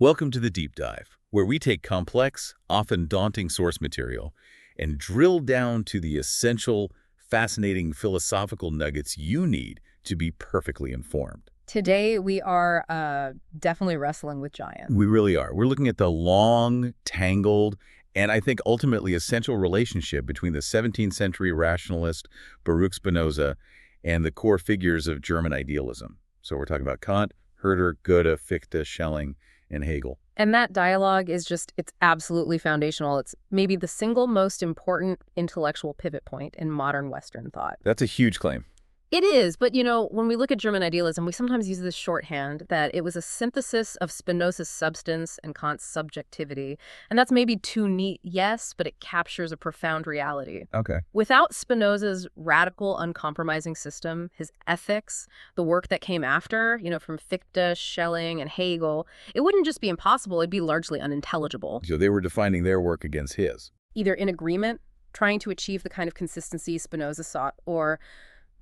Welcome to the Deep Dive, where we take complex, often daunting source material and drill down to the essential, fascinating philosophical nuggets you need to be perfectly informed. Today, we are definitely wrestling with giants. We really are. We're looking at the long, tangled, and I think ultimately essential relationship between the 17th century rationalist Baruch Spinoza and the core figures of German idealism. So we're talking about Kant, Herder, Goethe, Fichte, Schelling, and Hegel. And that dialogue is it's absolutely foundational. It's maybe the single most important intellectual pivot point in modern Western thought. That's a huge claim. It is, but when we look at German idealism, we sometimes use this shorthand that it was a synthesis of Spinoza's substance and Kant's subjectivity. And that's maybe too neat, yes, but it captures a profound reality. Okay. Without Spinoza's radical, uncompromising system, his ethics, the work that came after, from Fichte, Schelling, and Hegel, it wouldn't just be impossible, it'd be largely unintelligible. So they were defining their work against his. Either in agreement, trying to achieve the kind of consistency Spinoza sought, or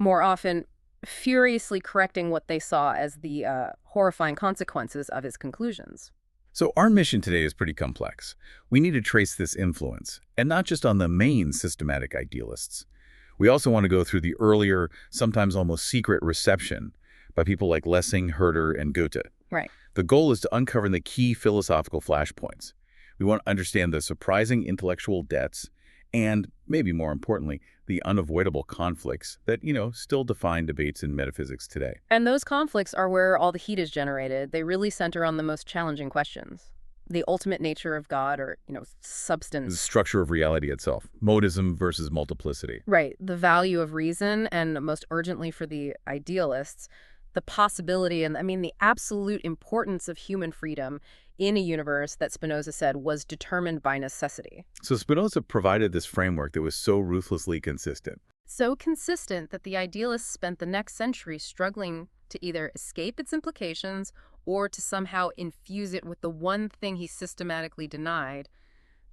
more often, furiously correcting what they saw as the horrifying consequences of his conclusions. So our mission today is pretty complex. We need to trace this influence, and not just on the main systematic idealists. We also want to go through the earlier, sometimes almost secret reception by people like Lessing, Herder, and Goethe. Right. The goal is to uncover the key philosophical flashpoints. We want to understand the surprising intellectual debts and, maybe more importantly, the unavoidable conflicts that, still define debates in metaphysics today. And those conflicts are where all the heat is generated. They really center on the most challenging questions. The ultimate nature of God, or, substance. The structure of reality itself. Modism versus multiplicity. Right. The value of reason, and most urgently for the idealists, the possibility and, the absolute importance of human freedom in a universe that Spinoza said was determined by necessity. So Spinoza provided this framework that was so ruthlessly consistent. So consistent that the idealists spent the next century struggling to either escape its implications or to somehow infuse it with the one thing he systematically denied,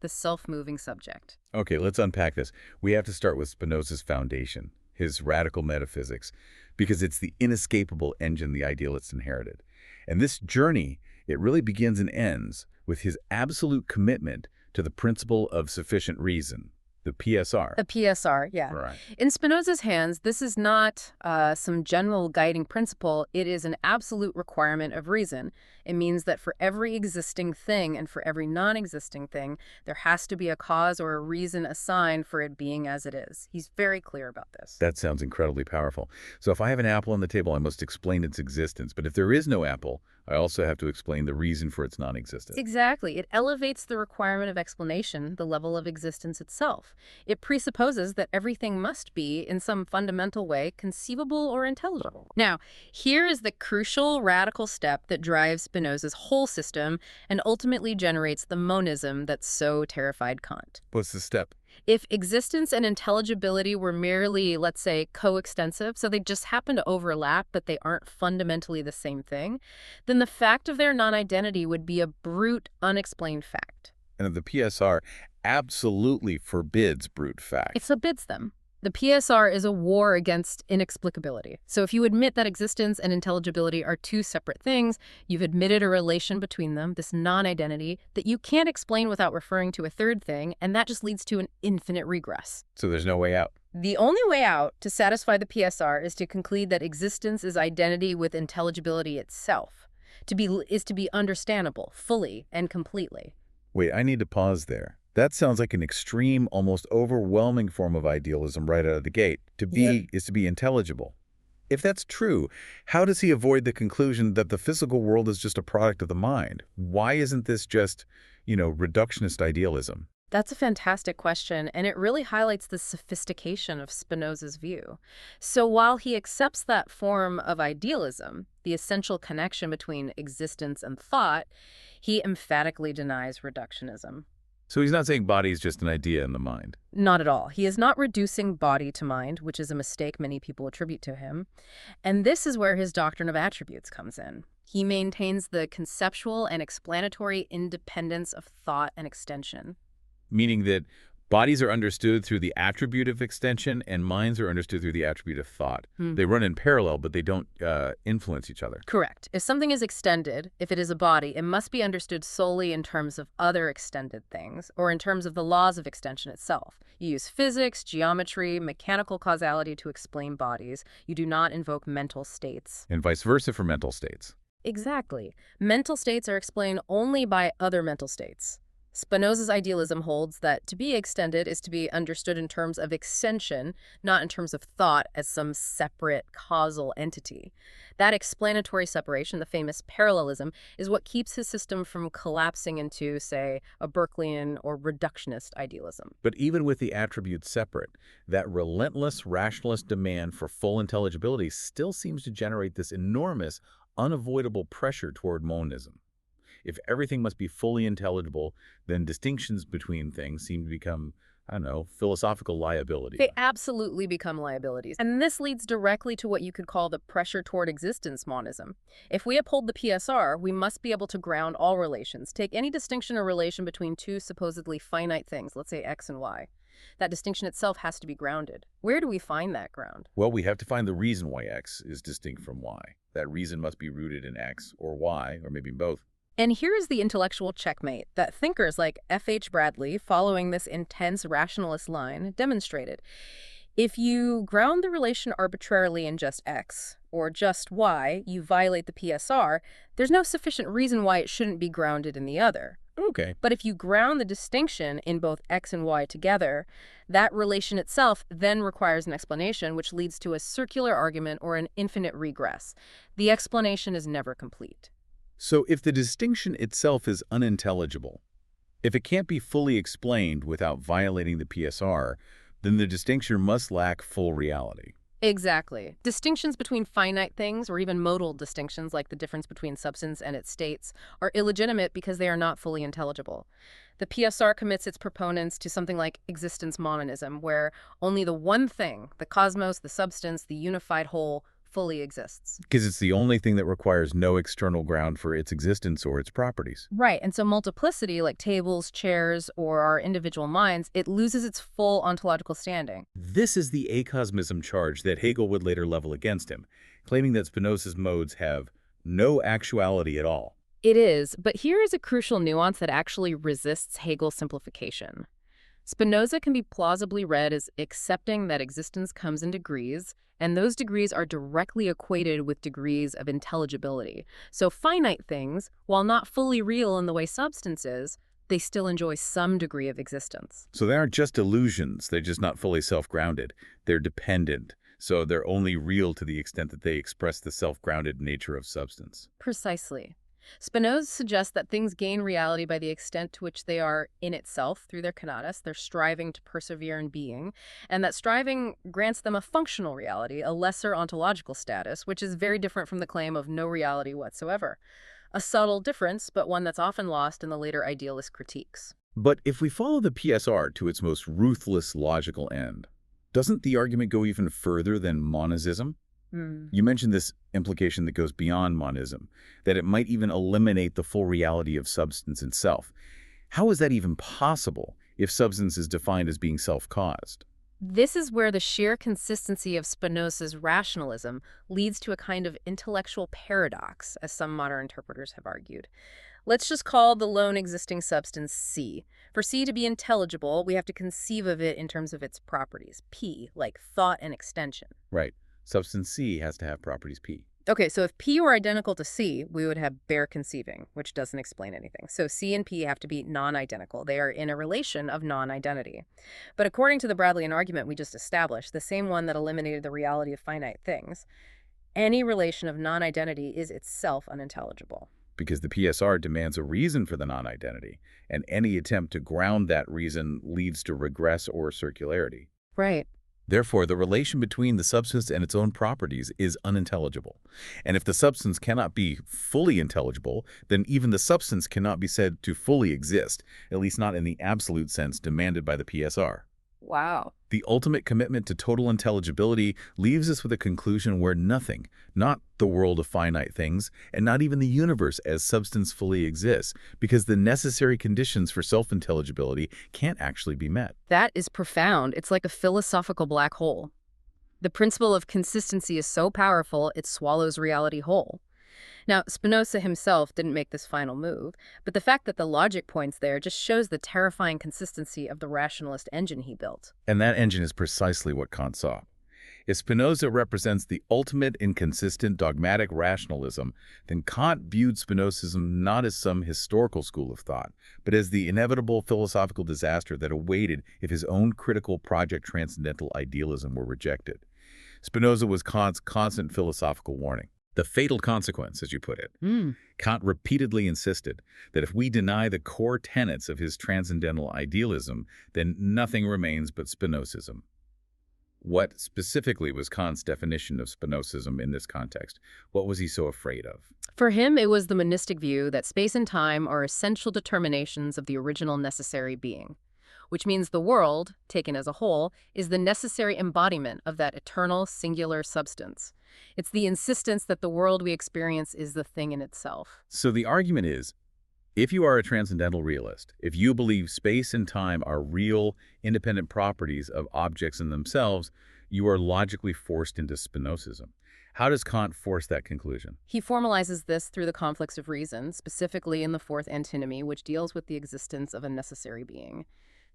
the self-moving subject. Okay, let's unpack this. We have to start with Spinoza's foundation, his radical metaphysics, because it's the inescapable engine the idealists inherited. And this journey, it really begins and ends with his absolute commitment to the principle of sufficient reason, the PSR. The PSR, yeah. Right. In Spinoza's hands, this is not some general guiding principle. It is an absolute requirement of reason. It means that for every existing thing and for every non-existing thing, there has to be a cause or a reason assigned for it being as it is. He's very clear about this. That sounds incredibly powerful. So if I have an apple on the table, I must explain its existence. But if there is no apple, I also have to explain the reason for its non-existence. Exactly. It elevates the requirement of explanation, the level of existence itself. It presupposes that everything must be, in some fundamental way, conceivable or intelligible. Now, here is the crucial, radical step that drives Spinoza's whole system and ultimately generates the monism that so terrified Kant. What's the step? If existence and intelligibility were merely, let's say, coextensive, so they just happen to overlap, but they aren't fundamentally the same thing, then the fact of their non-identity would be a brute, unexplained fact. And the PSR absolutely forbids brute fact. It forbids them. The PSR is a war against inexplicability. So if you admit that existence and intelligibility are two separate things, you've admitted a relation between them, this non-identity, that you can't explain without referring to a third thing, and that just leads to an infinite regress. So there's no way out. The only way out to satisfy the PSR is to conclude that existence is identity with intelligibility itself, to be understandable fully and completely. Wait, I need to pause there. That sounds like an extreme, almost overwhelming form of idealism right out of the gate. To be is to be intelligible. If that's true, how does he avoid the conclusion that the physical world is just a product of the mind? Why isn't this just, reductionist idealism? That's a fantastic question, and it really highlights the sophistication of Spinoza's view. So while he accepts that form of idealism, the essential connection between existence and thought, he emphatically denies reductionism. So he's not saying body is just an idea in the mind. Not at all. He is not reducing body to mind, which is a mistake many people attribute to him. And this is where his doctrine of attributes comes in. He maintains the conceptual and explanatory independence of thought and extension. Meaning that Bodies are understood through the attribute of extension, and minds are understood through the attribute of thought. They run in parallel, but they don't influence each other. Correct. If something is extended, if it is a body, it must be understood solely in terms of other extended things, or in terms of the laws of extension itself. You use physics, geometry, mechanical causality to explain bodies. You do not invoke mental states. And vice versa for mental states. Exactly. Mental states are explained only by other mental states. Spinoza's idealism holds that to be extended is to be understood in terms of extension, not in terms of thought as some separate causal entity. That explanatory separation, the famous parallelism, is what keeps his system from collapsing into, say, a Berkeleyan or reductionist idealism. But even with the attributes separate, that relentless rationalist demand for full intelligibility still seems to generate this enormous, unavoidable pressure toward monism. If everything must be fully intelligible, then distinctions between things seem to become, I don't know, philosophical liability. They absolutely become liabilities. And this leads directly to what you could call the pressure toward existence monism. If we uphold the PSR, we must be able to ground all relations. Take any distinction or relation between two supposedly finite things, let's say X and Y. That distinction itself has to be grounded. Where do we find that ground? Well, we have to find the reason why X is distinct from Y. That reason must be rooted in X or Y, or maybe both. And here is the intellectual checkmate that thinkers like F.H. Bradley, following this intense rationalist line, demonstrated. If you ground the relation arbitrarily in just X or just Y, you violate the PSR. There's no sufficient reason why it shouldn't be grounded in the other. Okay. But if you ground the distinction in both X and Y together, that relation itself then requires an explanation, which leads to a circular argument or an infinite regress. The explanation is never complete. So if the distinction itself is unintelligible, if it can't be fully explained without violating the PSR, then the distinction must lack full reality. Exactly. Distinctions between finite things, or even modal distinctions like the difference between substance and its states, are illegitimate because they are not fully intelligible. The PSR commits its proponents to something like existence monism, where only the one thing, the cosmos, the substance, the unified whole, fully exists. Because it's the only thing that requires no external ground for its existence or its properties. Right, and so multiplicity, like tables, chairs, or our individual minds, it loses its full ontological standing. This is the acosmism charge that Hegel would later level against him, claiming that Spinoza's modes have no actuality at all. It is, but here is a crucial nuance that actually resists Hegel's simplification. Spinoza can be plausibly read as accepting that existence comes in degrees, and those degrees are directly equated with degrees of intelligibility. So finite things, while not fully real in the way substance is, they still enjoy some degree of existence. So they aren't just illusions, they're just not fully self-grounded. They're dependent, so they're only real to the extent that they express the self-grounded nature of substance. Precisely. Spinoza suggests that things gain reality by the extent to which they are in itself through their conatus, their striving to persevere in being, and that striving grants them a functional reality, a lesser ontological status, which is very different from the claim of no reality whatsoever. A subtle difference, but one that's often lost in the later idealist critiques. But if we follow the PSR to its most ruthless logical end, doesn't the argument go even further than monism? You mentioned this implication that goes beyond monism, that it might even eliminate the full reality of substance itself. How is that even possible if substance is defined as being self-caused? This is where the sheer consistency of Spinoza's rationalism leads to a kind of intellectual paradox, as some modern interpreters have argued. Let's just call the lone existing substance C. For C to be intelligible, we have to conceive of it in terms of its properties, P, like thought and extension. Right. Substance C has to have properties P. Okay, so if P were identical to C, we would have bare conceiving, which doesn't explain anything. So C and P have to be non-identical. They are in a relation of non-identity. But according to the Bradleyan argument we just established, the same one that eliminated the reality of finite things, any relation of non-identity is itself unintelligible. Because the PSR demands a reason for the non-identity, and any attempt to ground that reason leads to regress or circularity. Right. Therefore, the relation between the substance and its own properties is unintelligible. And if the substance cannot be fully intelligible, then even the substance cannot be said to fully exist, at least not in the absolute sense demanded by the PSR. Wow. The ultimate commitment to total intelligibility leaves us with a conclusion where nothing, not the world of finite things, and not even the universe as substance fully exists, because the necessary conditions for self-intelligibility can't actually be met. That is profound. It's like a philosophical black hole. The principle of consistency is so powerful, it swallows reality whole. Now, Spinoza himself didn't make this final move, but the fact that the logic points there just shows the terrifying consistency of the rationalist engine he built. And that engine is precisely what Kant saw. If Spinoza represents the ultimate inconsistent dogmatic rationalism, then Kant viewed Spinozism not as some historical school of thought, but as the inevitable philosophical disaster that awaited if his own critical project transcendental idealism were rejected. Spinoza was Kant's constant philosophical warning. The fatal consequence, as you put it. Kant repeatedly insisted that if we deny the core tenets of his transcendental idealism, then nothing remains but Spinozism. What specifically was Kant's definition of Spinozism in this context? What was he so afraid of? For him, it was the monistic view that space and time are essential determinations of the original necessary being, which means the world, taken as a whole, is the necessary embodiment of that eternal, singular substance. It's the insistence that the world we experience is the thing in itself. So the argument is, if you are a transcendental realist, if you believe space and time are real, independent properties of objects in themselves, you are logically forced into Spinozism. How does Kant force that conclusion? He formalizes this through the conflicts of reason, specifically in the fourth antinomy, which deals with the existence of a necessary being.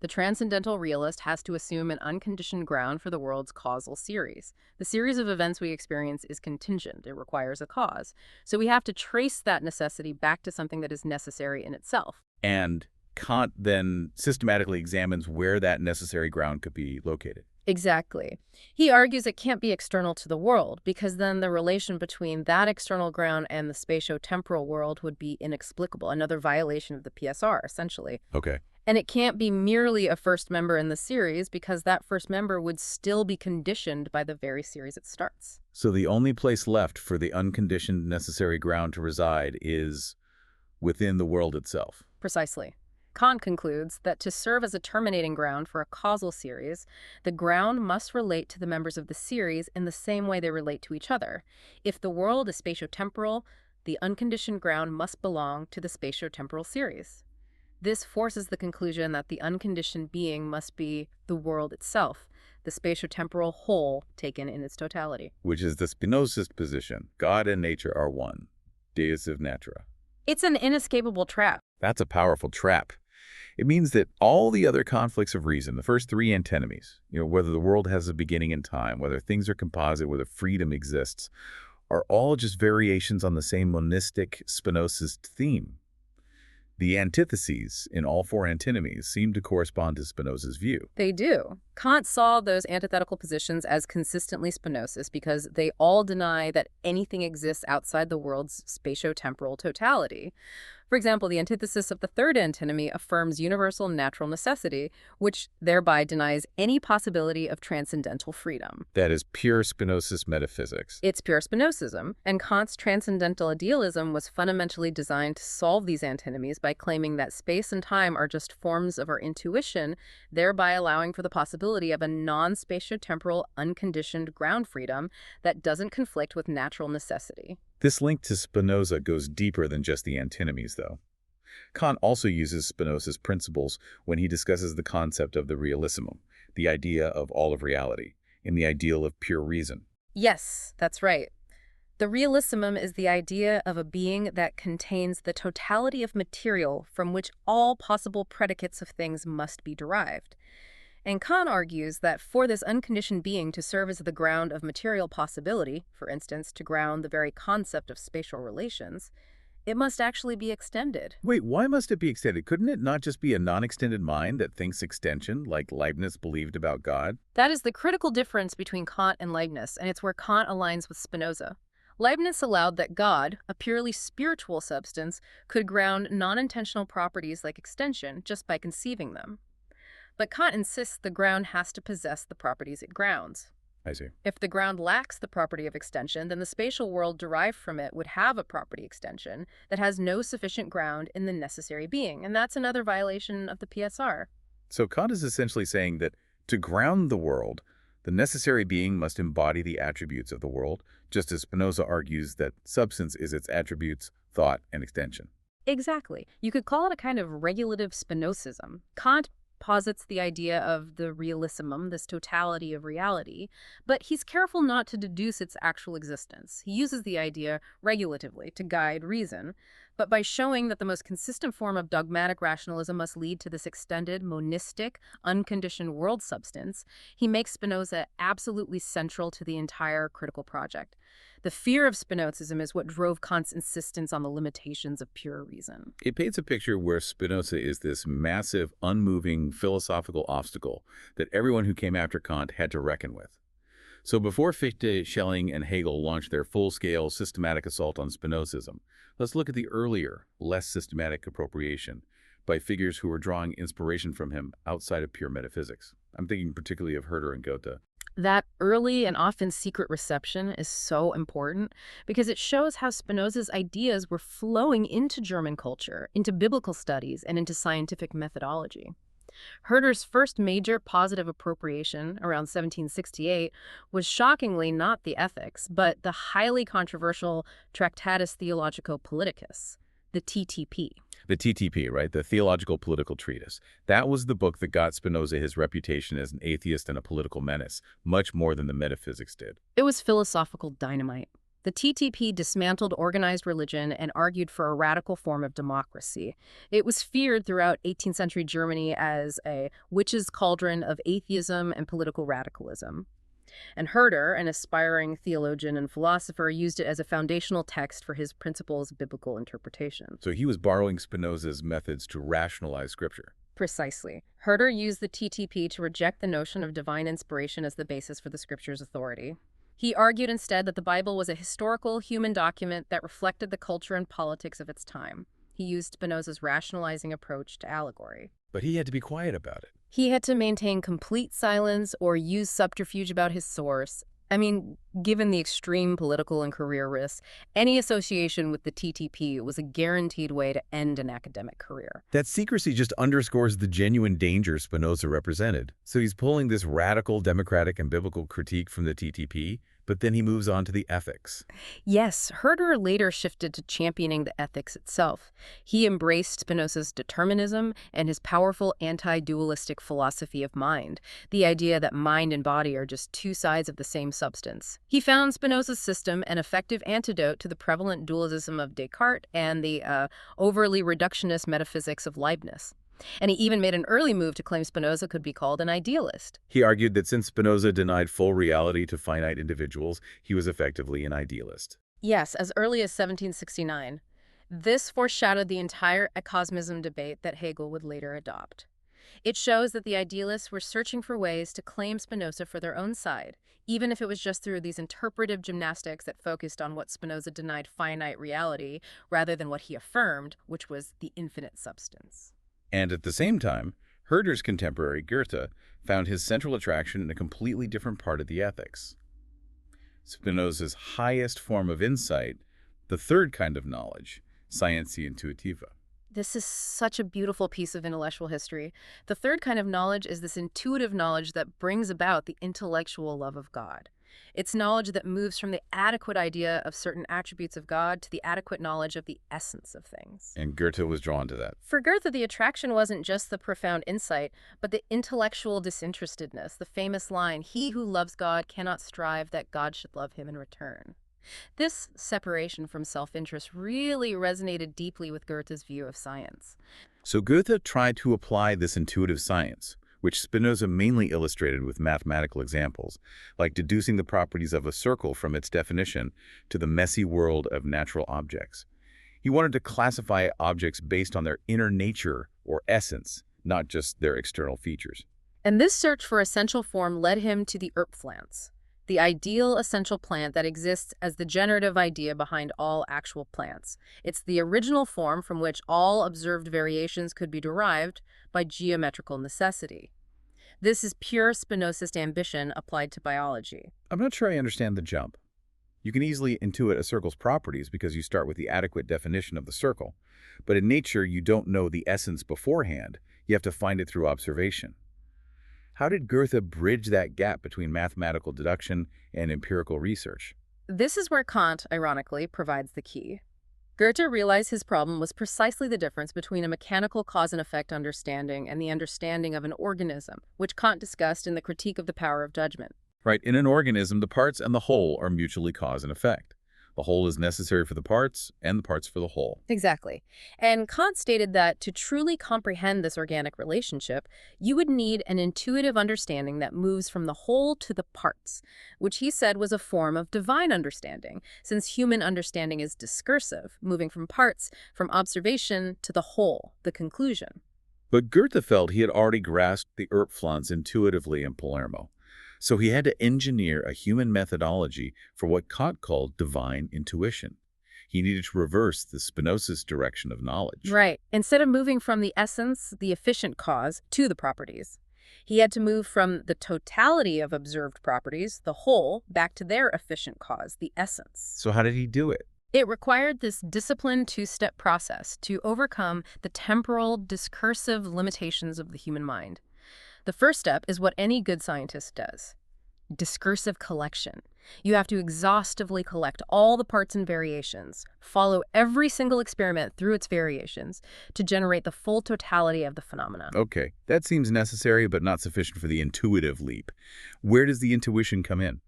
The transcendental realist has to assume an unconditioned ground for the world's causal series. The series of events we experience is contingent. It requires a cause. So we have to trace that necessity back to something that is necessary in itself. And Kant then systematically examines where that necessary ground could be located. Exactly. He argues it can't be external to the world, because then the relation between that external ground and the spatio-temporal world would be inexplicable, another violation of the PSR, essentially. Okay. And it can't be merely a first member in the series, because that first member would still be conditioned by the very series it starts. So the only place left for the unconditioned necessary ground to reside is within the world itself. Precisely. Kant concludes that to serve as a terminating ground for a causal series, the ground must relate to the members of the series in the same way they relate to each other. If the world is spatio-temporal, the unconditioned ground must belong to the spatio-temporal series. This forces the conclusion that the unconditioned being must be the world itself, the spatio-temporal whole taken in its totality. Which is the Spinozist position. God and nature are one. Deus ex natura. It's an inescapable trap. That's a powerful trap. It means that all the other conflicts of reason, the first three antinomies, whether the world has a beginning in time, whether things are composite, whether freedom exists, are all just variations on the same monistic Spinozist theme. The antitheses in all four antinomies seem to correspond to Spinoza's view. They do. Kant saw those antithetical positions as consistently Spinozist because they all deny that anything exists outside the world's spatio-temporal totality. For example, the antithesis of the third antinomy affirms universal natural necessity, which thereby denies any possibility of transcendental freedom. That is pure Spinozist metaphysics. It's pure Spinozism, and Kant's transcendental idealism was fundamentally designed to solve these antinomies by claiming that space and time are just forms of our intuition, thereby allowing for the possibility of a non-spatio-temporal, unconditioned ground freedom that doesn't conflict with natural necessity. This link to Spinoza goes deeper than just the antinomies, though. Kant also uses Spinoza's principles when he discusses the concept of the realissimum, the idea of all of reality, in the ideal of pure reason. Yes, that's right. The realissimum is the idea of a being that contains the totality of material from which all possible predicates of things must be derived. And Kant argues that for this unconditioned being to serve as the ground of material possibility, for instance, to ground the very concept of spatial relations, it must actually be extended. Wait, why must it be extended? Couldn't it not just be a non-extended mind that thinks extension, like Leibniz believed about God? That is the critical difference between Kant and Leibniz, and it's where Kant aligns with Spinoza. Leibniz allowed that God, a purely spiritual substance, could ground non-intentional properties like extension just by conceiving them. But Kant insists the ground has to possess the properties it grounds. I see. If the ground lacks the property of extension, then the spatial world derived from it would have a property extension that has no sufficient ground in the necessary being, and that's another violation of the PSR. So Kant is essentially saying that To ground the world, the necessary being must embody the attributes of the world, just as Spinoza argues that substance is its attributes, thought, and extension. Exactly. You could call it a kind of regulative Spinozism. Kant posits the idea of the realissimum, this totality of reality, but he's careful not to deduce its actual existence. He uses the idea regulatively to guide reason, but by showing that the most consistent form of dogmatic rationalism must lead to this extended, monistic, unconditioned world substance, he makes Spinoza absolutely central to the entire critical project. The fear of Spinozism is what drove Kant's insistence on the limitations of pure reason. It paints a picture where Spinoza is this massive, unmoving philosophical obstacle that everyone who came after Kant had to reckon with. So before Fichte, Schelling, and Hegel launched their full-scale systematic assault on Spinozism, let's look at the earlier, less systematic appropriation by figures who were drawing inspiration from him outside of pure metaphysics. I'm thinking particularly of Herder and Goethe. That early and often secret reception is so important because it shows how Spinoza's ideas were flowing into German culture, into biblical studies, and into scientific methodology. Herder's first major positive appropriation, around 1768, was shockingly not the Ethics, but the highly controversial Tractatus Theologico-Politicus, the TTP. The TTP, right? The Theological Political Treatise. That was the book that got Spinoza his reputation as an atheist and a political menace, much more than the metaphysics did. It was philosophical dynamite. The TTP dismantled organized religion and argued for a radical form of democracy. It was feared throughout 18th century Germany as a witch's cauldron of atheism and political radicalism. And Herder, an aspiring theologian and philosopher, used it as a foundational text for his principles of biblical interpretation. So he was borrowing Spinoza's methods to rationalize scripture. Precisely. Herder used the TTP to reject the notion of divine inspiration as the basis for the scripture's authority. He argued instead that the Bible was a historical, human document that reflected the culture and politics of its time. He used Spinoza's rationalizing approach to allegory. But he had to be quiet about it. He had to maintain complete silence or use subterfuge about his source. I mean, given the extreme political and career risks, any association with the TTP was a guaranteed way to end an academic career. That secrecy just underscores the genuine danger Spinoza represented. So he's pulling this radical democratic and biblical critique from the TTP, but then he moves on to the ethics. Yes, Herder later shifted to championing the ethics itself. He embraced Spinoza's determinism and his powerful anti-dualistic philosophy of mind, the idea that mind and body are just two sides of the same substance. He found Spinoza's system an effective antidote to the prevalent dualism of Descartes and the overly reductionist metaphysics of Leibniz. And he even made an early move to claim Spinoza could be called an idealist. He argued that since Spinoza denied full reality to finite individuals, he was effectively an idealist. Yes, as early as 1769. This foreshadowed the entire ecosmism debate that Hegel would later adopt. It shows that the idealists were searching for ways to claim Spinoza for their own side, even if it was just through these interpretive gymnastics that focused on what Spinoza denied finite reality rather than what he affirmed, which was the infinite substance. And at the same time, Herder's contemporary Goethe found his central attraction in a completely different part of the ethics. Spinoza's highest form of insight, the third kind of knowledge, scientia intuitiva. This is such a beautiful piece of intellectual history. The third kind of knowledge is this intuitive knowledge that brings about the intellectual love of God. It's knowledge that moves from the adequate idea of certain attributes of God to the adequate knowledge of the essence of things. And Goethe was drawn to that. For Goethe, the attraction wasn't just the profound insight, but the intellectual disinterestedness, the famous line, "He who loves God cannot strive that God should love him in return." This separation from self-interest really resonated deeply with Goethe's view of science. So Goethe tried to apply this intuitive science, which Spinoza mainly illustrated with mathematical examples, like deducing the properties of a circle from its definition, to the messy world of natural objects. He wanted to classify objects based on their inner nature or essence, not just their external features. And this search for essential form led him to the Erbpflanze, the ideal essential plant that exists as the generative idea behind all actual plants. It's the original form from which all observed variations could be derived by geometrical necessity. This is pure Spinozist ambition applied to biology. I'm not sure I understand the jump. You can easily intuit a circle's properties because you start with the adequate definition of the circle. But in nature, you don't know the essence beforehand. You have to find it through observation. How did Goethe bridge that gap between mathematical deduction and empirical research? This is where Kant, ironically, provides the key. Goethe realized his problem was precisely the difference between a mechanical cause and effect understanding and the understanding of an organism, which Kant discussed in the Critique of the Power of Judgment. Right, in an organism, the parts and the whole are mutually cause and effect. The whole is necessary for the parts, and the parts for the whole. Exactly. And Kant stated that to truly comprehend this organic relationship, you would need an intuitive understanding that moves from the whole to the parts, which he said was a form of divine understanding, since human understanding is discursive, moving from parts, from observation to the whole, the conclusion. But Goethe felt he had already grasped the Erbpflanze intuitively in Palermo. So he had to engineer a human methodology for what Kant called divine intuition. He needed to reverse the Spinoza's direction of knowledge. Right. Instead of moving from the essence, the efficient cause, to the properties, he had to move from the totality of observed properties, the whole, back to their efficient cause, the essence. So how did he do it? It required this disciplined two-step process to overcome the temporal, discursive limitations of the human mind. The first step is what any good scientist does: discursive collection. You have to exhaustively collect all the parts and variations, follow every single experiment through its variations to generate the full totality of the phenomena. Okay, that seems necessary but not sufficient for the intuitive leap. Where does the intuition come in?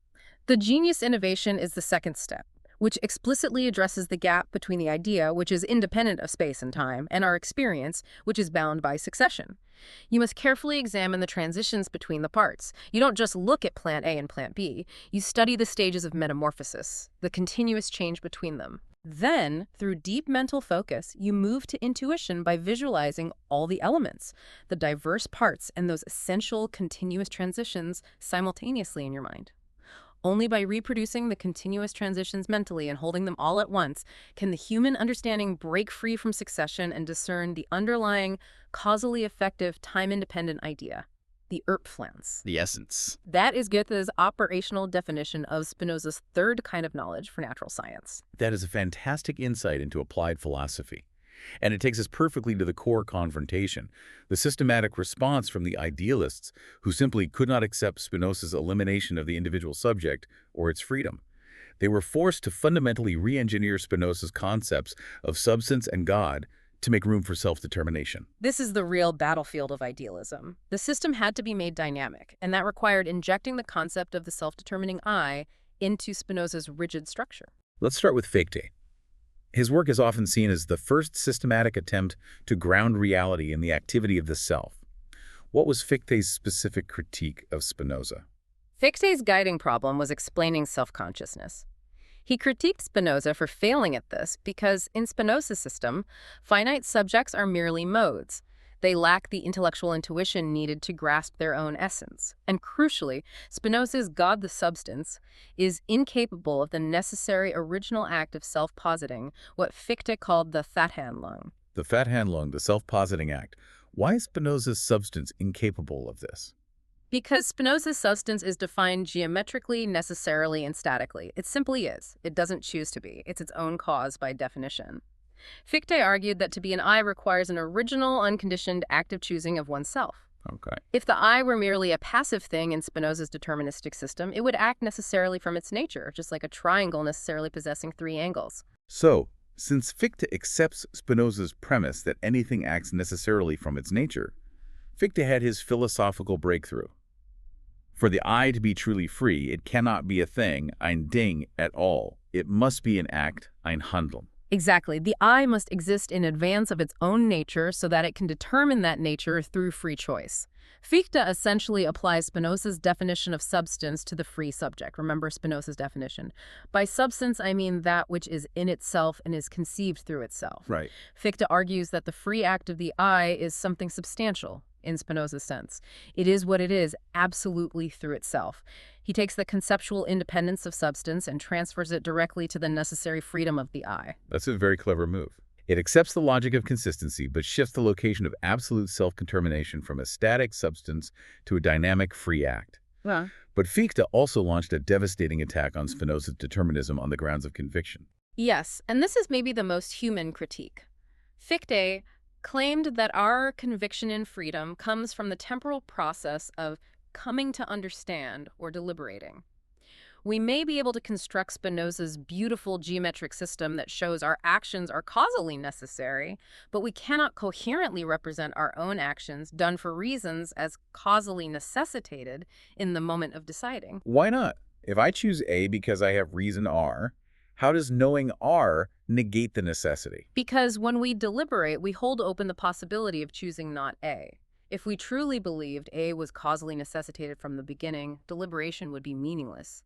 The genius innovation is the second step, which explicitly addresses the gap between the idea, which is independent of space and time, and our experience, which is bound by succession. You must carefully examine the transitions between the parts. You don't just look at plant A and plant B. You study the stages of metamorphosis, the continuous change between them. Then, through deep mental focus, you move to intuition by visualizing all the elements, the diverse parts, and those essential continuous transitions simultaneously in your mind. Only by reproducing the continuous transitions mentally and holding them all at once can the human understanding break free from succession and discern the underlying, causally effective, time-independent idea, the Erbpflanze. The essence. That is Goethe's operational definition of Spinoza's third kind of knowledge for natural science. That is a fantastic insight into applied philosophy. And it takes us perfectly to the core confrontation, the systematic response from the idealists who simply could not accept Spinoza's elimination of the individual subject or its freedom. They were forced to fundamentally re-engineer Spinoza's concepts of substance and God to make room for self-determination. This is the real battlefield of idealism. The system had to be made dynamic, and that required injecting the concept of the self-determining I into Spinoza's rigid structure. Let's start with Fichte. His work is often seen as the first systematic attempt to ground reality in the activity of the self. What was Fichte's specific critique of Spinoza? Fichte's guiding problem was explaining self-consciousness. He critiqued Spinoza for failing at this because, in Spinoza's system, finite subjects are merely modes. They lack the intellectual intuition needed to grasp their own essence. And crucially, Spinoza's God the substance is incapable of the necessary original act of self-positing, what Fichte called the Fathandlung. The Fathandlung, the self-positing act. Why is Spinoza's substance incapable of this? Because Spinoza's substance is defined geometrically, necessarily, and statically. It simply is. It doesn't choose to be. It's its own cause by definition. Fichte argued that to be an I requires an original, unconditioned, active choosing of oneself. Okay. If the I were merely a passive thing in Spinoza's deterministic system, it would act necessarily from its nature, just like a triangle necessarily possessing three angles. So, since Fichte accepts Spinoza's premise that anything acts necessarily from its nature, Fichte had his philosophical breakthrough. For the I to be truly free, it cannot be a thing, ein Ding, at all. It must be an act, ein Handeln. Exactly. The I must exist in advance of its own nature so that it can determine that nature through free choice. Fichte essentially applies Spinoza's definition of substance to the free subject. Remember Spinoza's definition. By substance, I mean that which is in itself and is conceived through itself. Right. Fichte argues that the free act of the I is something substantial in Spinoza's sense. It is what it is, absolutely through itself. He takes the conceptual independence of substance and transfers it directly to the necessary freedom of the I. That's a very clever move. It accepts the logic of consistency, but shifts the location of absolute self-determination from a static substance to a dynamic free act. Yeah. But Fichte also launched a devastating attack on Spinoza's determinism on the grounds of conviction. Yes, and this is maybe the most human critique. Fichte claimed that our conviction in freedom comes from the temporal process of coming to understand or deliberating. We may be able to construct Spinoza's beautiful geometric system that shows our actions are causally necessary, but we cannot coherently represent our own actions done for reasons as causally necessitated in the moment of deciding. Why not? If I choose A because I have reason R, how does knowing R negate the necessity? Because when we deliberate, we hold open the possibility of choosing not A. If we truly believed A was causally necessitated from the beginning, deliberation would be meaningless.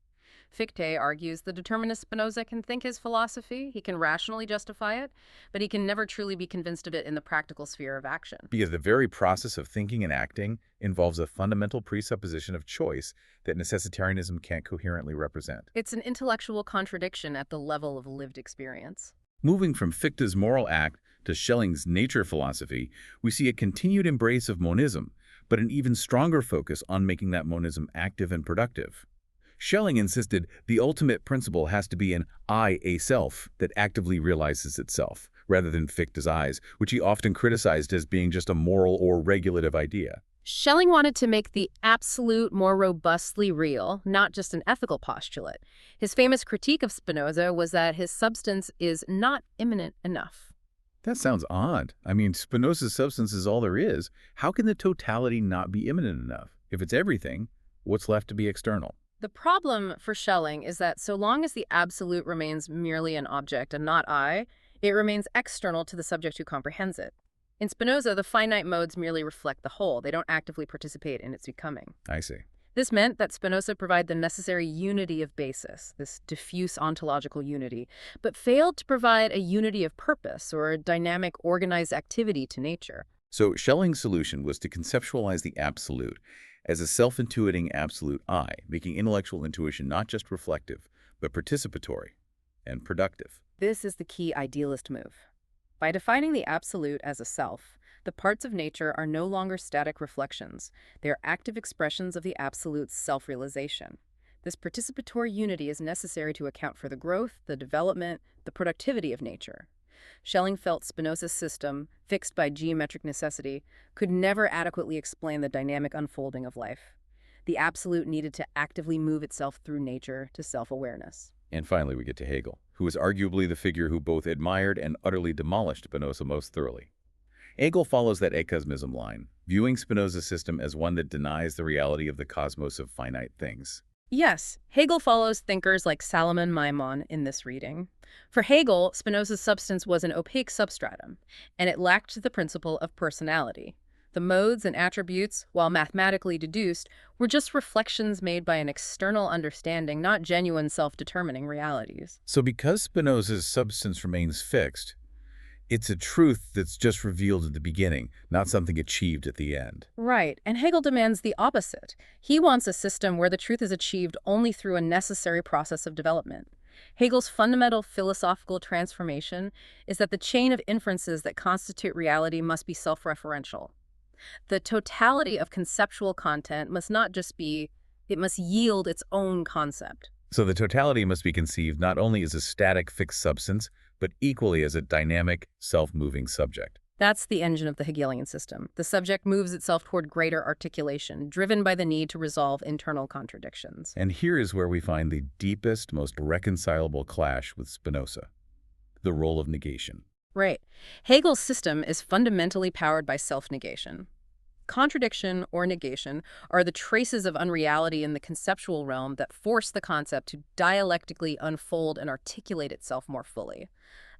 Fichte argues the determinist Spinoza can think his philosophy, he can rationally justify it, but he can never truly be convinced of it in the practical sphere of action. Because the very process of thinking and acting involves a fundamental presupposition of choice that necessitarianism can't coherently represent. It's an intellectual contradiction at the level of lived experience. Moving from Fichte's moral act to Schelling's nature philosophy, we see a continued embrace of monism, but an even stronger focus on making that monism active and productive. Schelling insisted the ultimate principle has to be an I, a self, that actively realizes itself, rather than Fichte's I's, which he often criticized as being just a moral or regulative idea. Schelling wanted to make the absolute more robustly real, not just an ethical postulate. His famous critique of Spinoza was that his substance is not immanent enough. That sounds odd. I mean, Spinoza's substance is all there is. How can the totality not be immanent enough? If it's everything, what's left to be external? The problem for Schelling is that so long as the absolute remains merely an object and not I, it remains external to the subject who comprehends it. In Spinoza, the finite modes merely reflect the whole. They don't actively participate in its becoming. I see. This meant that Spinoza provided the necessary unity of basis, this diffuse ontological unity, but failed to provide a unity of purpose or a dynamic, organized activity to nature. So Schelling's solution was to conceptualize the absolute as a self-intuiting absolute I, making intellectual intuition not just reflective, but participatory and productive. This is the key idealist move. By defining the absolute as a self, the parts of nature are no longer static reflections. They are active expressions of the absolute's self-realization. This participatory unity is necessary to account for the growth, the development, the productivity of nature. Schelling felt Spinoza's system, fixed by geometric necessity, could never adequately explain the dynamic unfolding of life. The absolute needed to actively move itself through nature to self-awareness. And finally, we get to Hegel, who was arguably the figure who both admired and utterly demolished Spinoza most thoroughly. Hegel follows that ecosmism line, viewing Spinoza's system as one that denies the reality of the cosmos of finite things. Yes, Hegel follows thinkers like Salomon Maimon in this reading. For Hegel, Spinoza's substance was an opaque substratum, and it lacked the principle of personality. The modes and attributes, while mathematically deduced, were just reflections made by an external understanding, not genuine self-determining realities. So because Spinoza's substance remains fixed, it's a truth that's just revealed at the beginning, not something achieved at the end. Right, and Hegel demands the opposite. He wants a system where the truth is achieved only through a necessary process of development. Hegel's fundamental philosophical transformation is that the chain of inferences that constitute reality must be self-referential. The totality of conceptual content must not just be, it must yield its own concept. So the totality must be conceived not only as a static fixed substance, but equally as a dynamic, self-moving subject. That's the engine of the Hegelian system. The subject moves itself toward greater articulation, driven by the need to resolve internal contradictions. And here is where we find the deepest, most reconcilable clash with Spinoza: the role of negation. Right. Hegel's system is fundamentally powered by self-negation. Contradiction or negation are the traces of unreality in the conceptual realm that force the concept to dialectically unfold and articulate itself more fully.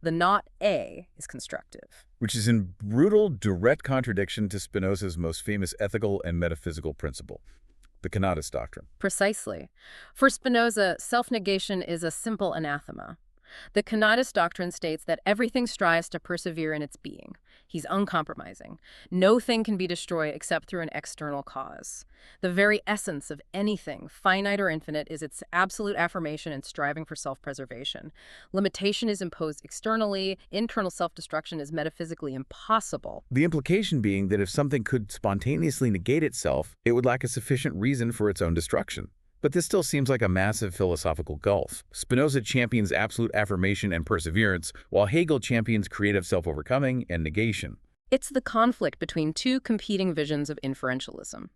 The not A is constructive. Which is in brutal, direct contradiction to Spinoza's most famous ethical and metaphysical principle, the conatus doctrine. Precisely. For Spinoza, self-negation is a simple anathema. The conatus doctrine states that everything strives to persevere in its being. He's uncompromising. No thing can be destroyed except through an external cause. The very essence of anything, finite or infinite, is its absolute affirmation and striving for self-preservation. Limitation is imposed externally. Internal self-destruction is metaphysically impossible. The implication being that if something could spontaneously negate itself, it would lack a sufficient reason for its own destruction. But this still seems like a massive philosophical gulf. Spinoza champions absolute affirmation and perseverance, while Hegel champions creative self-overcoming and negation. It's the conflict between two competing visions of inferentialism.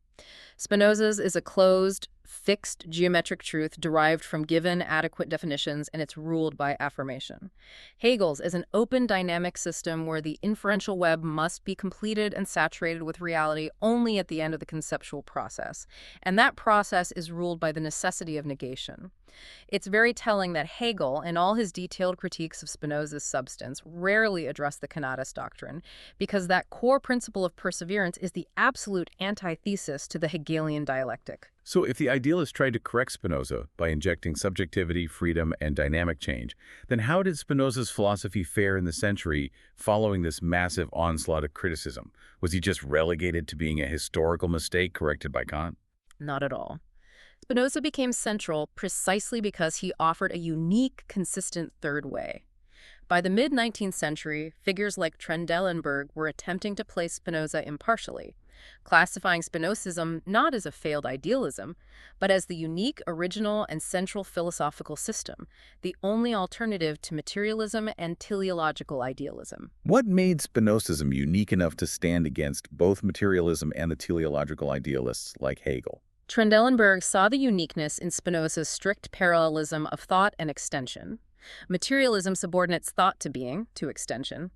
Spinoza's is a closed, fixed geometric truth derived from given adequate definitions, and it's ruled by affirmation. Hegel's is an open dynamic system where the inferential web must be completed and saturated with reality only at the end of the conceptual process, and that process is ruled by the necessity of negation. It's very telling that Hegel, in all his detailed critiques of Spinoza's substance, rarely address the conatus doctrine, because that core principle of perseverance is the absolute antithesis to the Hegelian dialectic. So if the idealist tried to correct Spinoza by injecting subjectivity, freedom, and dynamic change, then how did Spinoza's philosophy fare in the century following this massive onslaught of criticism? Was he just relegated to being a historical mistake corrected by Kant? Not at all. Spinoza became central precisely because he offered a unique, consistent third way. By the mid-19th century, figures like Trendelenburg were attempting to place Spinoza impartially, classifying Spinozism not as a failed idealism, but as the unique, original, and central philosophical system, the only alternative to materialism and teleological idealism. What made Spinozism unique enough to stand against both materialism and the teleological idealists like Hegel? Trendelenburg saw the uniqueness in Spinoza's strict parallelism of thought and extension. Materialism subordinates thought to being, to extension.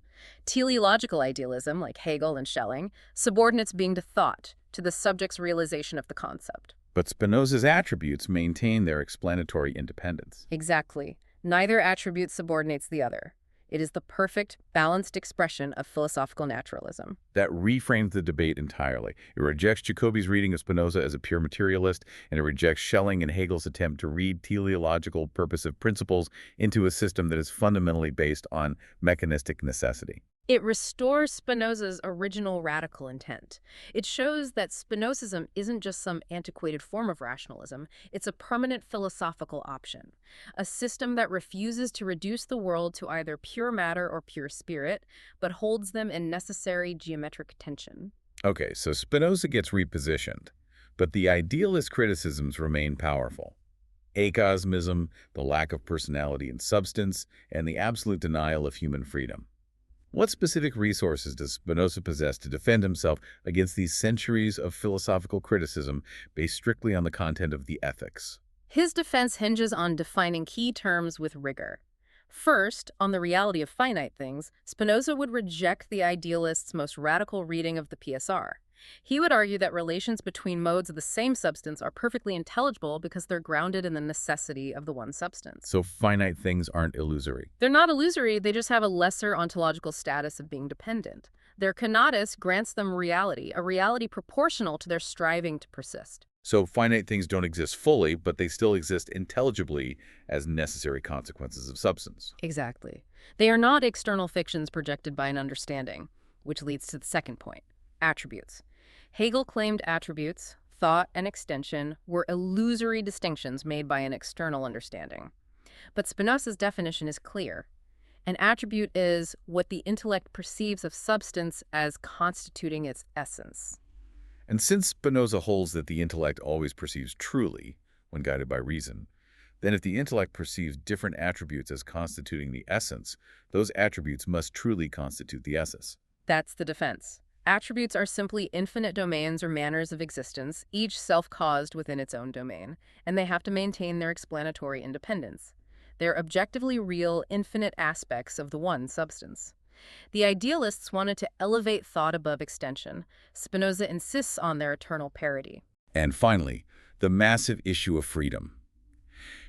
Teleological idealism, like Hegel and Schelling, subordinates being to thought, to the subject's realization of the concept. But Spinoza's attributes maintain their explanatory independence. Exactly. Neither attribute subordinates the other. It is the perfect, balanced expression of philosophical naturalism. That reframes the debate entirely. It rejects Jacobi's reading of Spinoza as a pure materialist, and it rejects Schelling and Hegel's attempt to read teleological purposive principles into a system that is fundamentally based on mechanistic necessity. It restores Spinoza's original radical intent. It shows that Spinozism isn't just some antiquated form of rationalism, it's a permanent philosophical option, a system that refuses to reduce the world to either pure matter or pure spirit, but holds them in necessary geometric tension. Okay, so Spinoza gets repositioned, but the idealist criticisms remain powerful. Acosmism, the lack of personality and substance, and the absolute denial of human freedom. What specific resources does Spinoza possess to defend himself against these centuries of philosophical criticism based strictly on the content of the ethics? His defense hinges on defining key terms with rigor. First, on the reality of finite things, Spinoza would reject the idealist's most radical reading of the PSR. He would argue that relations between modes of the same substance are perfectly intelligible because they're grounded in the necessity of the one substance. So finite things aren't illusory. They're not illusory, they just have a lesser ontological status of being dependent. Their conatus grants them reality, a reality proportional to their striving to persist. So finite things don't exist fully, but they still exist intelligibly as necessary consequences of substance. Exactly. They are not external fictions projected by an understanding, which leads to the second point, attributes. Hegel claimed attributes, thought and extension, were illusory distinctions made by an external understanding. But Spinoza's definition is clear. An attribute is what the intellect perceives of substance as constituting its essence. And since Spinoza holds that the intellect always perceives truly, when guided by reason, then if the intellect perceives different attributes as constituting the essence, those attributes must truly constitute the essence. That's the defense. Attributes are simply infinite domains or manners of existence, each self-caused within its own domain, and they have to maintain their explanatory independence. They're objectively real, infinite aspects of the one substance. The idealists wanted to elevate thought above extension. Spinoza insists on their eternal parity. And finally, the massive issue of freedom.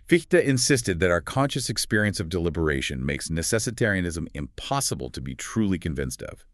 Fichte insisted that our conscious experience of deliberation makes necessitarianism impossible to be truly convinced of.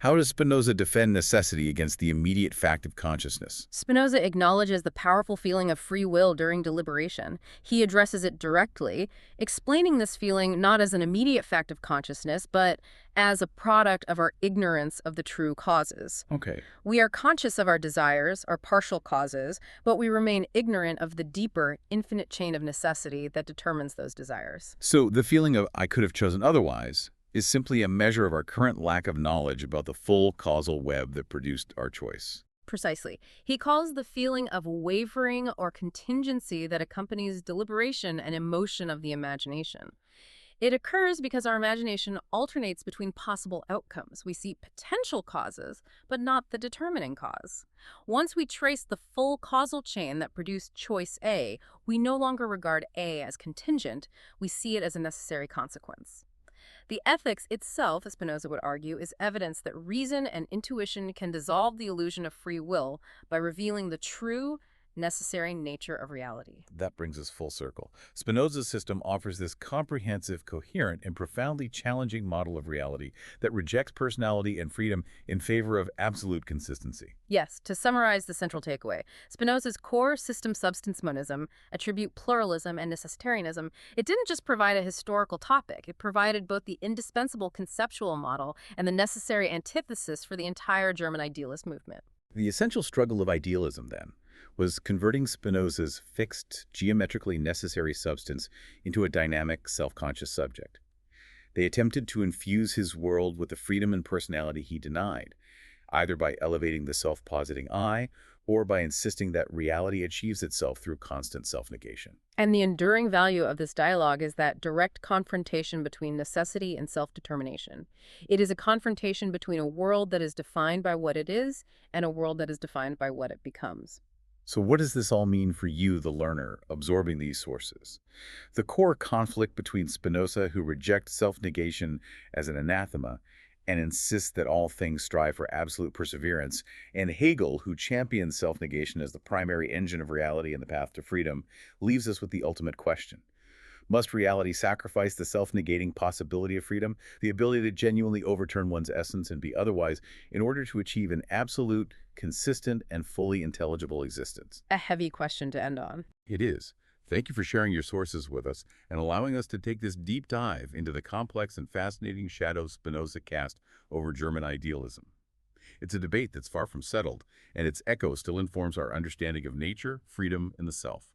How does Spinoza defend necessity against the immediate fact of consciousness? Spinoza acknowledges the powerful feeling of free will during deliberation. He addresses it directly, explaining this feeling not as an immediate fact of consciousness, but as a product of our ignorance of the true causes. Okay. We are conscious of our desires, our partial causes, but we remain ignorant of the deeper, infinite chain of necessity that determines those desires. So the feeling of "I could have chosen otherwise" is simply a measure of our current lack of knowledge about the full causal web that produced our choice. Precisely. He calls the feeling of wavering or contingency that accompanies deliberation an emotion of the imagination. It occurs because our imagination alternates between possible outcomes. We see potential causes, but not the determining cause. Once we trace the full causal chain that produced choice A, we no longer regard A as contingent, we see it as a necessary consequence. The ethics itself, as Spinoza would argue, is evidence that reason and intuition can dissolve the illusion of free will by revealing the true, necessary nature of reality. That brings us full circle. Spinoza's system offers this comprehensive, coherent, and profoundly challenging model of reality that rejects personality and freedom in favor of absolute consistency. Yes, to summarize the central takeaway, Spinoza's core system-substance monism, attribute pluralism, and necessitarianism, it didn't just provide a historical topic, it provided both the indispensable conceptual model and the necessary antithesis for the entire German idealist movement. The essential struggle of idealism, then, was converting Spinoza's fixed, geometrically necessary substance into a dynamic, self-conscious subject. They attempted to infuse his world with the freedom and personality he denied, either by elevating the self-positing I or by insisting that reality achieves itself through constant self-negation. And the enduring value of this dialogue is that direct confrontation between necessity and self-determination. It is a confrontation between a world that is defined by what it is and a world that is defined by what it becomes. So what does this all mean for you, the learner, absorbing these sources? The core conflict between Spinoza, who rejects self-negation as an anathema and insists that all things strive for absolute perseverance, and Hegel, who champions self-negation as the primary engine of reality and the path to freedom, leaves us with the ultimate question. Must reality sacrifice the self-negating possibility of freedom, the ability to genuinely overturn one's essence and be otherwise, in order to achieve an absolute, consistent, and fully intelligible existence? A heavy question to end on. It is. Thank you for sharing your sources with us and allowing us to take this deep dive into the complex and fascinating shadows Spinoza cast over German idealism. It's a debate that's far from settled, and its echo still informs our understanding of nature, freedom, and the self.